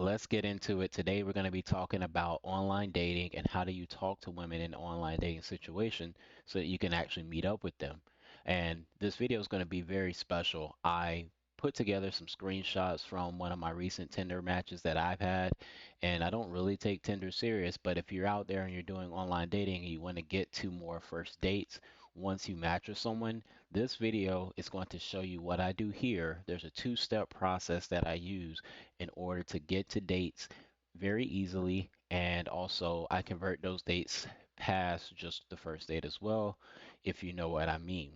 let's get into it. Today, we're going to be talking about online dating and how do you talk to women in an online dating situation so that you can actually meet up with them. And this video is going to be very special. I put together some screenshots from one of my recent Tinder matches that I've had, and I don't really take Tinder serious, but if you're out there and you're doing online dating and you want to get to more first dates once you match with someone, this video is going to show you what I do here. There's a two-step process that I use in order to get to dates very easily. And also, I convert those dates past just the first date as well, if you know what I mean.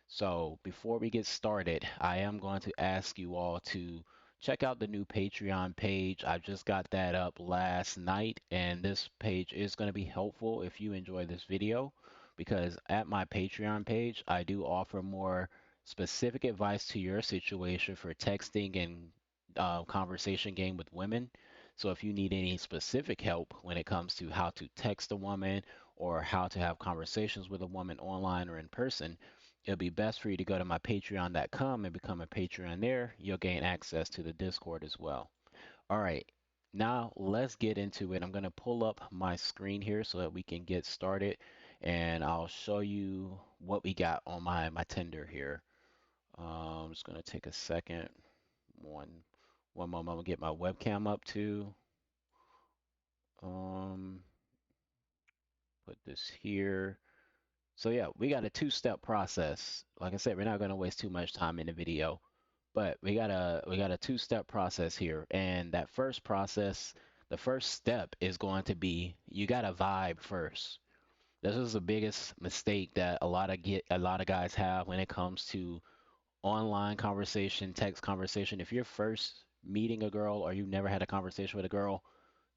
So, before we get started, I am going to ask you all to check out the new Patreon page. I just got that up last night, and this page is going to be helpful if you enjoy this video because at my Patreon page, I do offer more specific advice to your situation for texting and conversation game with women. So, if you need any specific help when it comes to how to text a woman or how to have conversations with a woman online or in person, it'll be best for you to go to my patreon.com and become a Patreon there. You'll gain access to the Discord as well. All right, now let's get into it. I'm going to pull up my screen here so that we can get started and I'll show you what we got on my Tinder here. I'm just going to take a second. One, one moment. I'm going to get my webcam up too. Um, put this here. So yeah, we got a two-step process. Like I said, we're not going to waste too much time in the video, but we got a two-step process here. And that first process, the first step is going to be you got to vibe first. This is the biggest mistake that a lot of guys have when it comes to online conversation, text conversation. If you're first meeting a girl or you've never had a conversation with a girl,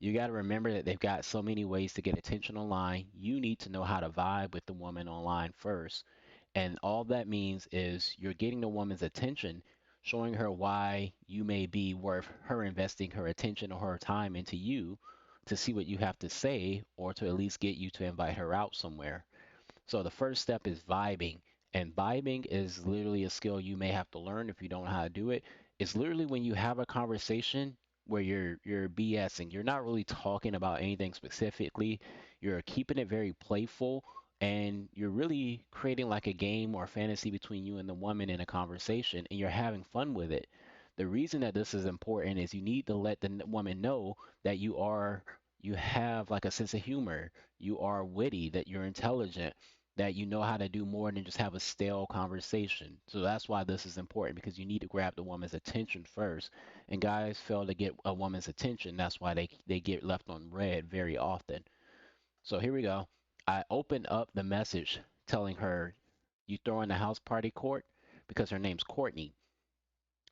you got to remember that they've got so many ways to get attention online. You need to know how to vibe with the woman online first. And all that means is you're getting the woman's attention, showing her why you may be worth her investing her attention or her time into you to see what you have to say or to at least get you to invite her out somewhere. So the first step is vibing. And vibing is literally a skill you may have to learn if you don't know how to do it. It's literally when you have a conversation where you're BSing. You're not really talking about anything specifically. You're keeping it very playful and you're really creating like a game or fantasy between you and the woman in a conversation and you're having fun with it. The reason that this is important is you need to let the woman know that you have like a sense of humor, you are witty, that you're intelligent, that you know how to do more than just have a stale conversation. So that's why this is important because you need to grab the woman's attention first. And guys fail to get a woman's attention. That's why they get left on red very often. So here we go. I open up the message telling her you throw in the house party court because her name's Courtney.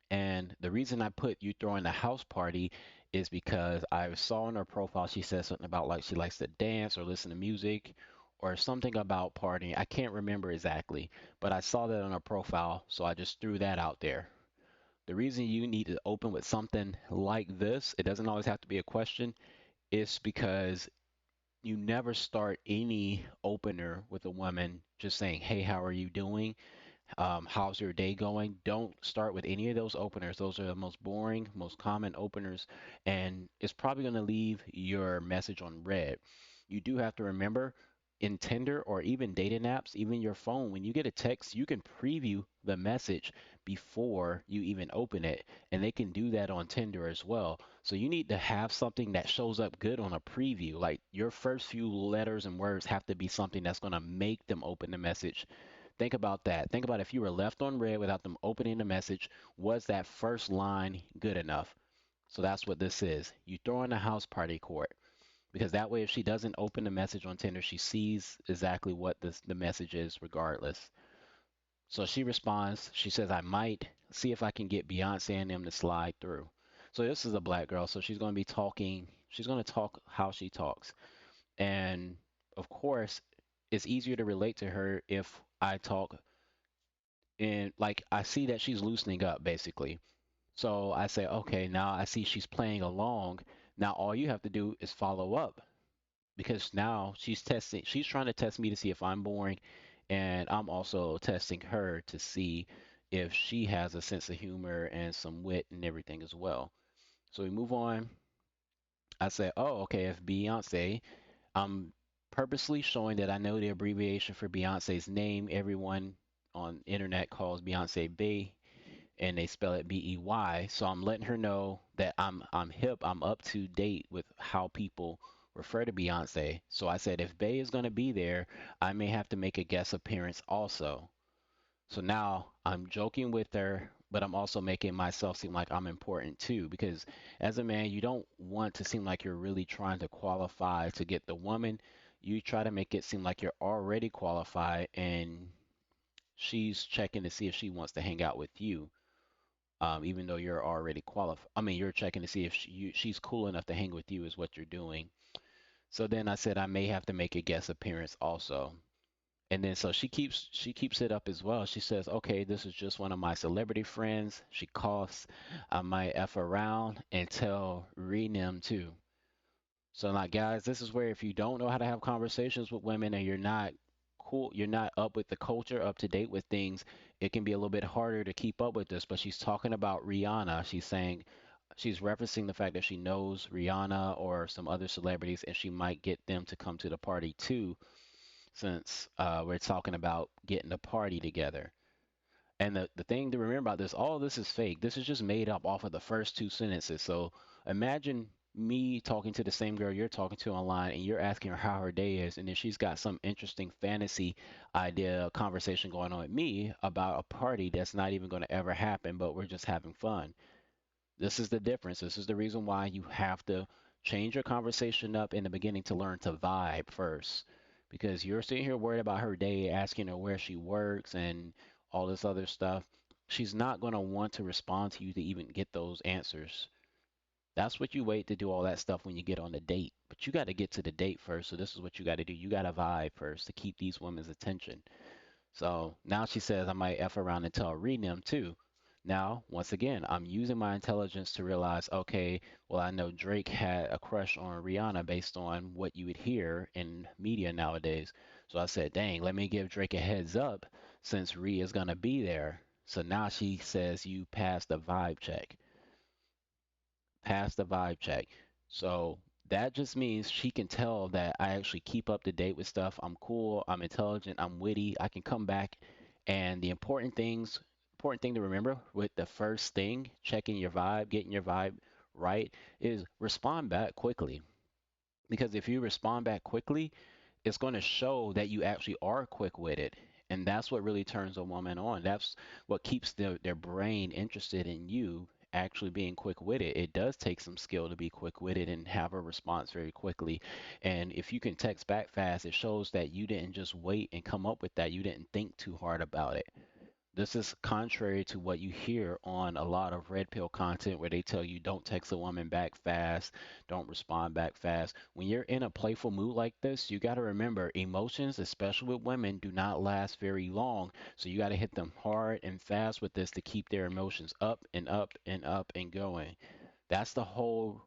And the reason I put you throwing the house party is because I saw on her profile she said something about like she likes to dance or listen to music or something about partying. I can't remember exactly, but I saw that on her profile, so I just threw that out there. The reason you need to open with something like this, it doesn't always have to be a question, is because you never start any opener with a woman just saying, "Hey, how are you doing? How's your day going?" Don't start with any of those openers. Those are the most boring, most common openers, and it's probably going to leave your message on red. You do have to remember in Tinder or even dating apps, even your phone, when you get a text, you can preview the message before you even open it, and they can do that on Tinder as well. So you need to have something that shows up good on a preview. Like your first few letters and words have to be something that's going to make them open the message. Think about that. Think about if you were left on red without them opening the message, was that first line good enough? So that's what this is. You throw in a house party court because that way, if she doesn't open the message on Tinder, she sees exactly what the message is regardless. So she responds, she says, I might see if I can get Beyonce and them to slide through. So this is a black girl, so she's going to be talking, she's going to talk how she talks. And of course, it's easier to relate to her if I talk and like I see that she's loosening up basically. So I say, okay, now I see she's playing along. Now all you have to do is follow up because now she's trying to test me to see if I'm boring, and I'm also testing her to see if she has a sense of humor and some wit and everything as well. So we move on. I said, oh, okay, if Beyonce, I'm purposely showing that I know the abbreviation for Beyonce's name. Everyone on internet calls Beyonce Bay, and they spell it Bey. So I'm letting her know that I'm hip, I'm up to date with how people refer to Beyonce. So I said if Bay is going to be there, I may have to make a guest appearance also. So now I'm joking with her, but I'm also making myself seem like I'm important too. Because as a man, you don't want to seem like you're really trying to qualify to get the woman. You try to make it seem like you're already qualified and she's checking to see if she wants to hang out with you. Even though you're already qualified. I mean, you're checking to see if she's cool enough to hang with you, is what you're doing. So then I said I may have to make a guest appearance also. And then so she keeps it up as well. She says, "Okay, this is just one of my celebrity friends." She coughs. I might f around and tell Renem too. So like guys, this is where if you don't know how to have conversations with women and you're not cool, you're not up with the culture, up to date with things, it can be a little bit harder to keep up with this. But she's talking about Rihanna. She's saying she's referencing the fact that she knows Rihanna or some other celebrities and she might get them to come to the party too since we're talking about getting a party together. And the thing to remember about this, all of this is fake. This is just made up off of the first two sentences. So imagine me talking to the same girl you're talking to online and you're asking her how her day is, and then she's got some interesting fantasy idea, conversation going on with me about a party that's not even going to ever happen, but we're just having fun. This is the difference. This is the reason why you have to change your conversation up in the beginning to learn to vibe first. Because you're sitting here worried about her day, asking her where she works and all this other stuff. She's not going to want to respond to you to even get those answers. That's what you wait to do all that stuff when you get on the date. But you got to get to the date first. So this is what you got to do. You got to vibe first to keep these women's attention. So now she says I might F around and tell Renam too. Now, once again, I'm using my intelligence to realize, okay, well, I know Drake had a crush on Rihanna based on what you would hear in media nowadays. So I said, dang, let me give Drake a heads up since Rhea is going to be there. So now she says you passed the vibe check. Pass the vibe check. So that just means she can tell that I actually keep up to date with stuff. I'm cool, I'm intelligent, I'm witty. I can come back and the important thing to remember with the first thing, checking your vibe, getting your vibe right, is respond back quickly. Because if you respond back quickly, it's going to show that you actually are quick witted. And that's what really turns a woman on. That's what keeps their brain interested in you actually being quick witted. It does take some skill to be quick witted and have a response very quickly. And if you can text back fast, it shows that you didn't just wait and come up with that. You didn't think too hard about it. This is contrary to what you hear on a lot of red pill content where they tell you don't text a woman back fast, don't respond back fast. When you're in a playful mood like this, you got to remember emotions, especially with women, do not last very long. So you got to hit them hard and fast with this to keep their emotions up and up and up and going. That's the whole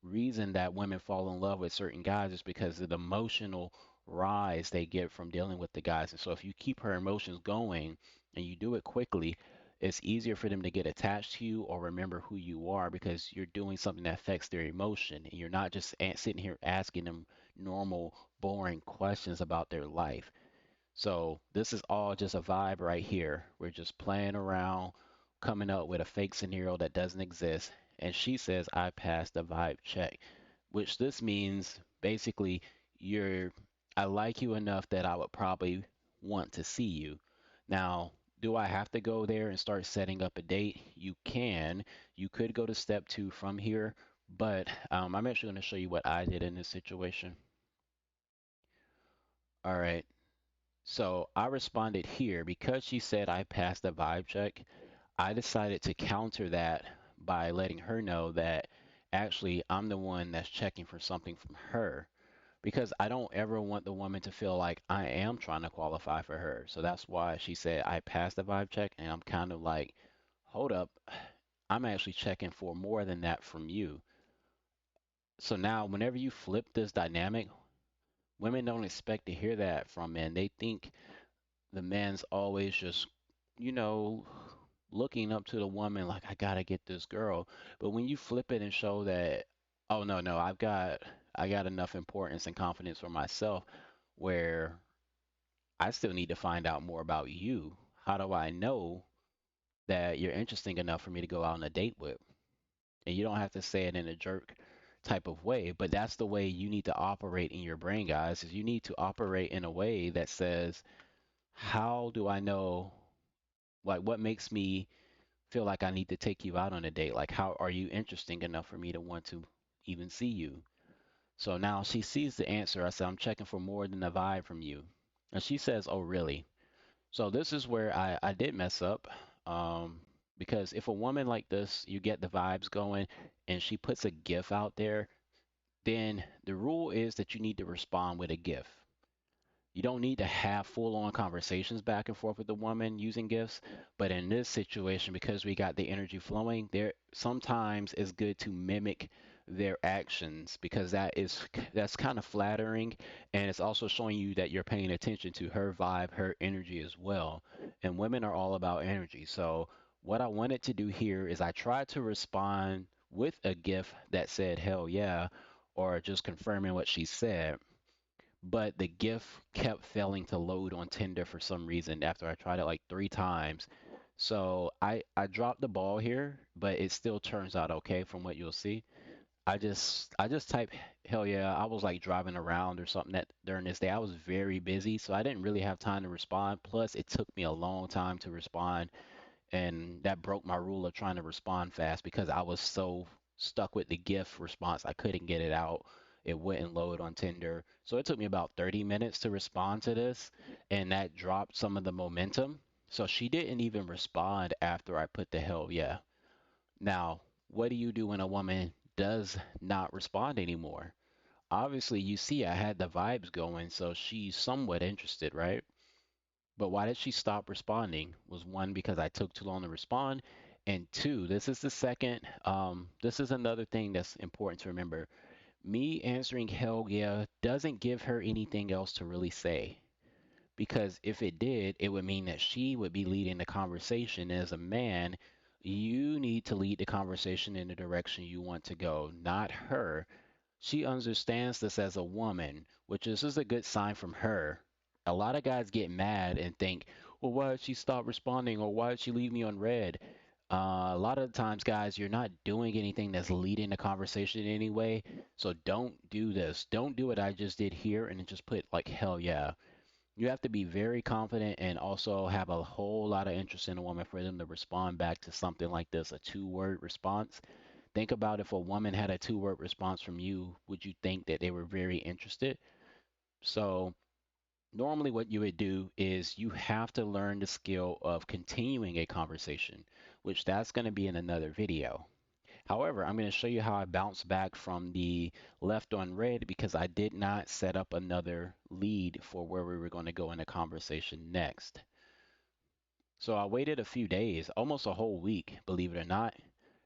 reason that women fall in love with certain guys is because of the emotional rise they get from dealing with the guys. And so if you keep her emotions going and you do it quickly, it's easier for them to get attached to you or remember who you are because you're doing something that affects their emotion and you're not just sitting here asking them normal, boring questions about their life. So this is all just a vibe right here. We're just playing around, coming up with a fake scenario that doesn't exist. And she says, I passed the vibe check, which this means basically you're, I like you enough that I would probably want to see you. Now, do I have to go there and start setting up a date? You can. You could go to step two from here, but I'm actually going to show you what I did in this situation. All right. So I responded here because she said I passed the vibe check. I decided to counter that by letting her know that actually I'm the one that's checking for something from her because I don't ever want the woman to feel like I am trying to qualify for her. So that's why she said I passed the vibe check, and I'm kind of like, hold up, I'm actually checking for more than that from you. So now, whenever you flip this dynamic, women don't expect to hear that from men. They think the man's always just, you know, looking up to the woman like, I gotta get this girl. But when you flip it and show that, Oh no, no, I got enough importance and confidence for myself where I still need to find out more about you. How do I know that you're interesting enough for me to go out on a date with? And you don't have to say it in a jerk type of way, but that's the way you need to operate in your brain, guys, is you need to operate in a way that says, how do I know, like, what makes me feel like I need to take you out on a date? Like, how are you interesting enough for me to want to even see you? So now she sees the answer. I said, I'm checking for more than a vibe from you. And she says, oh, really? So this is where I did mess up. Um, because if a woman like this, you get the vibes going and she puts a GIF out there, then the rule is that you need to respond with a GIF. You don't need to have full on conversations back and forth with the woman using gifts. But in this situation, because we got the energy flowing, there sometimes it's good to mimic their actions because that's kind of flattering, and it's also showing you that you're paying attention to her vibe, her energy as well. And women are all about energy. So what I wanted to do here is I tried to respond with a gift that said hell yeah, or just confirming what she said, but the gift kept failing to load on Tinder for some reason after I tried it like 3 times. So I dropped the ball here, but it still turns out okay from what you'll see. I just typed hell yeah. I was like driving around or something that during this day. I was very busy, so I didn't really have time to respond. Plus, it took me a long time to respond, and that broke my rule of trying to respond fast because I was so stuck with the GIF response. I couldn't get it out. It wouldn't load on Tinder. So it took me about 30 minutes to respond to this, and that dropped some of the momentum. So she didn't even respond after I put the hell yeah. Now, what do you do when a woman does not respond anymore? Obviously, you see I had the vibes going, so she's somewhat interested, right? But why did she stop responding? Was one, because I took too long to respond, and two, this is another thing that's important to remember. Me answering hell yeah doesn't give her anything else to really say. Because if it did, it would mean that she would be leading the conversation. As a man, you need to lead the conversation in the direction you want to go, not her. She understands this as a woman, which is a good sign from her. A lot of guys get mad and think, well, why did she stop responding or why did she leave me on red? A lot of the times, guys, you're not doing anything that's leading the conversation anyway. So don't do this. Don't do what I just did here and then just put like hell yeah. You have to be very confident and also have a whole lot of interest in a woman for them to respond back to something like this, a two-word response. Think about if a woman had a two-word response from you, would you think that they were very interested? So normally what you would do is you have to learn the skill of continuing a conversation, which that's going to be in another video. However, I'm going to show you how I bounce back from the left on red because I did not set up another lead for where we were going to go in the conversation next. So I waited a few days, almost a whole week, believe it or not.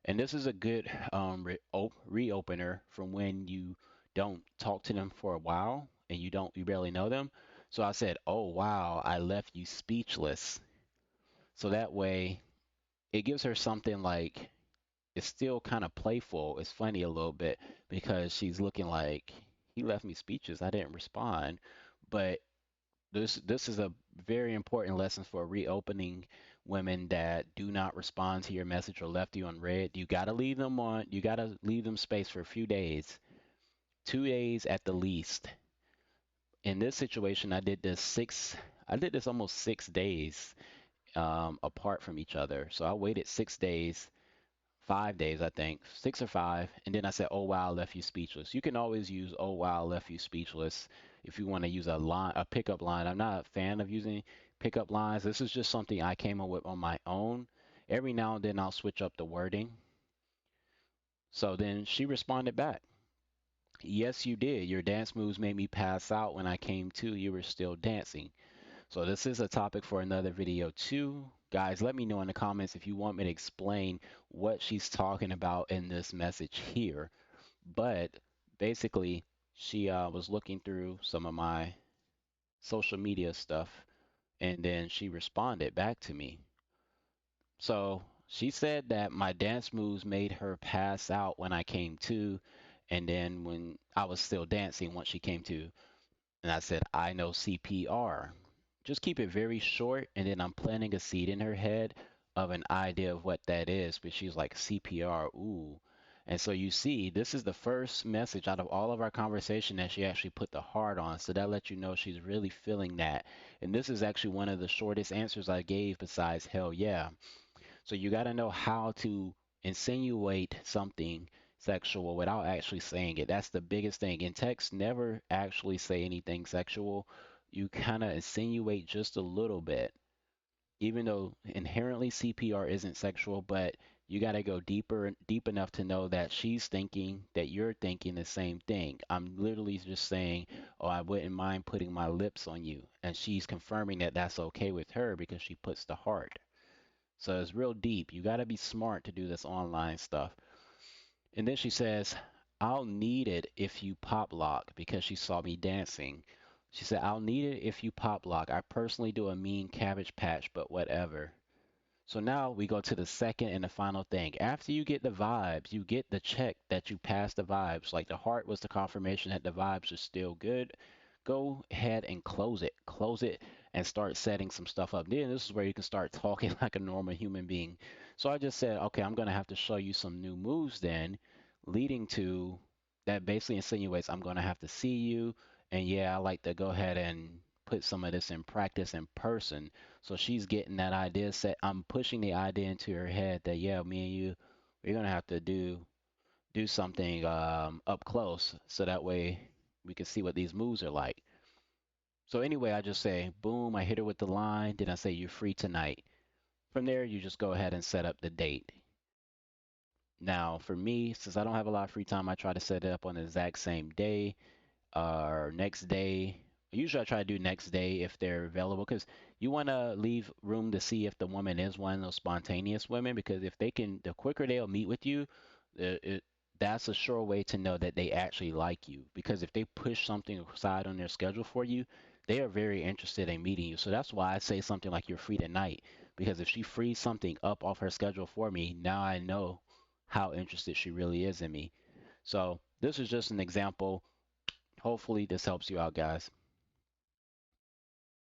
And this is a good reopener from when you don't talk to them for a while and you barely know them. So I said, "Oh wow, I left you speechless." So that way it gives her something like it's still kind of playful. It's funny a little bit because she's looking like he left me speechless. I didn't respond, but this is a very important lesson for reopening women that do not respond to your message or left you on red. You got to leave them space for a few days, 2 days at the least. In this situation, I did this almost 6 days apart from each other. So I waited 6 days, 5 days, I think, 6 or 5. And then I said, oh, wow, I left you speechless. You can always use, oh, wow, I left you speechless if you want to use a pickup line. I'm not a fan of using pickup lines. This is just something I came up with on my own. Every now and then I'll switch up the wording. So then she responded back. Yes, you did. Your dance moves made me pass out. When I came to, you were still dancing. So this is a topic for another video too. Guys, let me know in the comments if you want me to explain what she's talking about in this message here. But basically, she was looking through some of my social media stuff and then she responded back to me. So she said that my dance moves made her pass out when I came to, And then when I was still dancing, once she came to, and I said, I know CPR. Just keep it very short, and then I'm planting a seed in her head of an idea of what that is. But she's like, CPR, ooh. And so you see, this is the first message out of all of our conversation that she actually put the heart on. So that lets you know she's really feeling that. And this is actually one of the shortest answers I gave besides hell yeah. So you got to know how to insinuate something sexual without actually saying it. That's the biggest thing. In text, never actually say anything sexual. You kind of insinuate just a little bit, even though inherently CPR isn't sexual, but you got to go deeper, deep enough to know that she's thinking that you're thinking the same thing. I'm literally just saying, oh, I wouldn't mind putting my lips on you. And she's confirming that that's okay with her because she puts the heart. So it's real deep. You got to be smart to do this online stuff. And then she says, I'll need it if you pop lock because she saw me dancing. She said, I'll need it if you pop lock. I personally do a mean cabbage patch, but whatever. So now we go to the second and the final thing. After you get the vibes, you get the check that you passed the vibes. Like the heart was the confirmation that the vibes are still good. Go ahead and close it. Close it and start setting some stuff up. Then this is where you can start talking like a normal human being. So I just said, okay, I'm going to have to show you some new moves then, leading to that basically insinuates I'm going to have to see you. And yeah, I like to go ahead and put some of this in practice in person, so she's getting that idea set. I'm pushing the idea into her head that yeah, me and you, we're gonna have to do something up close, so that way we can see what these moves are like. So anyway, I just say boom, I hit her with the line. Then I say you're free tonight. From there, you just go ahead and set up the date. Now, for me, since I don't have a lot of free time, I try to set it up on the exact same day or next day. Usually I try to do next day if they're available because you want to leave room to see if the woman is one of those spontaneous women, because if they can, the quicker they'll meet with you, it, that's a sure way to know that they actually like you, because if they push something aside on their schedule for you, they are very interested in meeting you. So that's why I say something like you're free tonight, because if she frees something up off her schedule for me, now I know how interested she really is in me. So this is just an example. Hopefully this helps you out, guys.